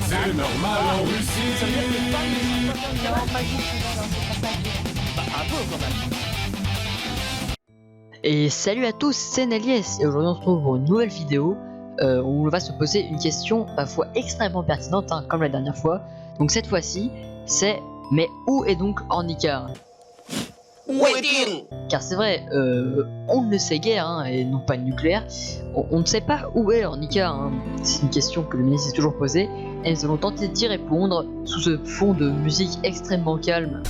C'est normal en Russie. Un peu quand même. Et salut à tous, c'est Nalies et aujourd'hui on se retrouve pour une nouvelle vidéo où on va se poser une question ma foi extrêmement pertinente comme la dernière fois. Donc cette fois-ci c'est mais où est donc Ornicar? Car c'est vrai, on ne sait guère et non pas nucléaire, on ne sait pas où est Ornicar. C'est une question que le ministre s'est toujours posée et nous allons tenter d'y répondre sous ce fond de musique extrêmement calme.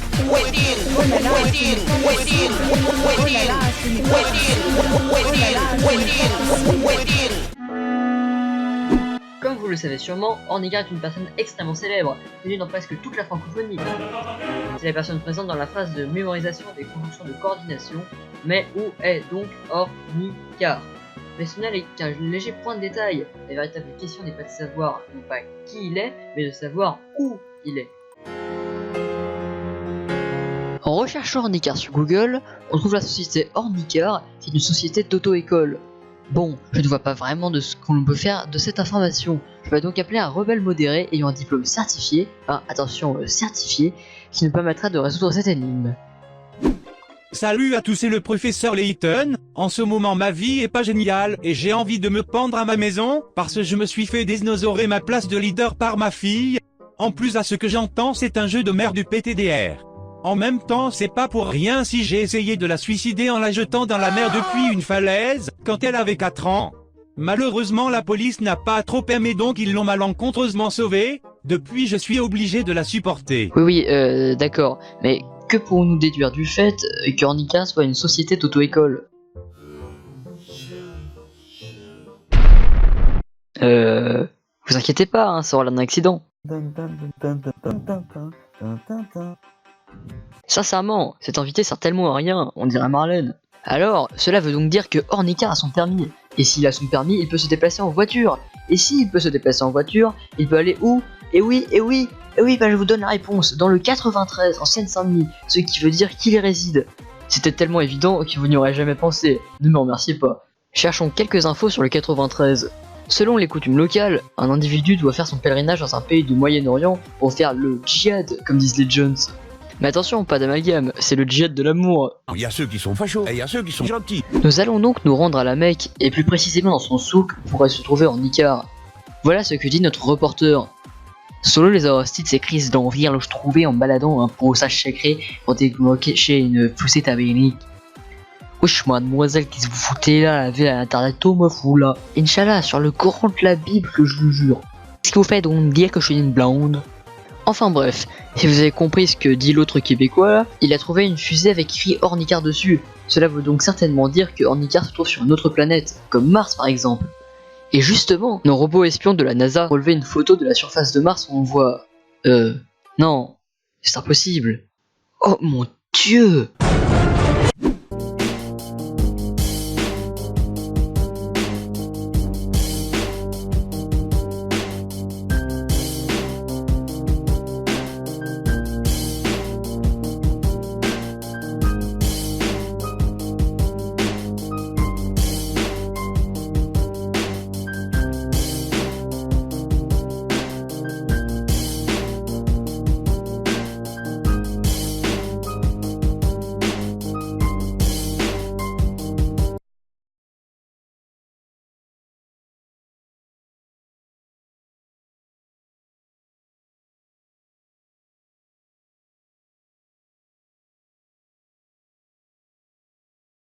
Comme vous le savez sûrement, Ornicar est une personne extrêmement célèbre, connue dans presque toute la francophonie. C'est la personne présente dans la phase de mémorisation des conjonctions de coordination, mais où est donc Ornicar? Mais ce n'est qu'un léger point de détail. La véritable question n'est pas de savoir non pas qui il est, mais de savoir où il est. En recherchant Ornicar sur Google, on trouve la société Ornicar, qui est une société d'auto-école. Bon, je ne vois pas vraiment de ce qu'on peut faire de cette information. Je vais donc appeler un rebelle modéré ayant un diplôme certifié, certifié, qui nous permettra de résoudre cette énigme. Salut à tous, c'est le professeur Layton. En ce moment ma vie est pas géniale et j'ai envie de me pendre à ma maison parce que je me suis fait désnosorer ma place de leader par ma fille. En plus à ce que j'entends c'est un jeu de merde du PTDR. En même temps c'est pas pour rien si j'ai essayé de la suicider en la jetant dans la mer depuis une falaise quand elle avait 4 ans. Malheureusement la police n'a pas trop aimé donc ils l'ont malencontreusement sauvée. Depuis je suis obligé de la supporter. Oui, d'accord, mais que pourrons-nous déduire du fait que Ornicar soit une société d'auto-école? Vous inquiétez pas, ça aura l'air d'un accident. Sincèrement, cette invité sert tellement à rien, on dirait Marlène. Alors, cela veut donc dire que Ornicar a son permis. Et s'il a son permis, il peut se déplacer en voiture. Et s'il peut se déplacer en voiture, il peut aller où? Et oui, je vous donne la réponse. Dans le 93, en Seine-Saint-Denis, ce qui veut dire qu'il y réside. C'était tellement évident que vous n'y aurez jamais pensé. Ne me remerciez pas. Cherchons quelques infos sur le 93. Selon les coutumes locales, un individu doit faire son pèlerinage dans un pays du Moyen-Orient pour faire le djihad, comme disent les Jones. Mais attention, pas d'amalgame, c'est le djihad de l'amour. Il y a ceux qui sont fachos et il y a ceux qui sont gentils. Nous allons donc nous rendre à la Mecque, et plus précisément dans son souk où pourrait se trouver Ornicar. Voilà ce que dit notre reporter. Selon les Aristides, ces crises d'envie le trouver en baladant un brossage sacré pour débloquer chez une poussée tabénique. Wesh mademoiselle, qu'est-ce que vous foutez là, la ville à l'internet, me fou là. Inch'Allah, sur le Coran de la Bible que je vous jure. Qu'est-ce que vous faites donc dire que je suis une blonde? Enfin bref, si vous avez compris ce que dit l'autre québécois là, il a trouvé une fusée avec écrit Ornicar dessus. Cela veut donc certainement dire que Ornicar se trouve sur une autre planète, comme Mars par exemple. Et justement, nos robots espions de la NASA ont relevé une photo de la surface de Mars où on voit... non, c'est impossible. Oh mon Dieu!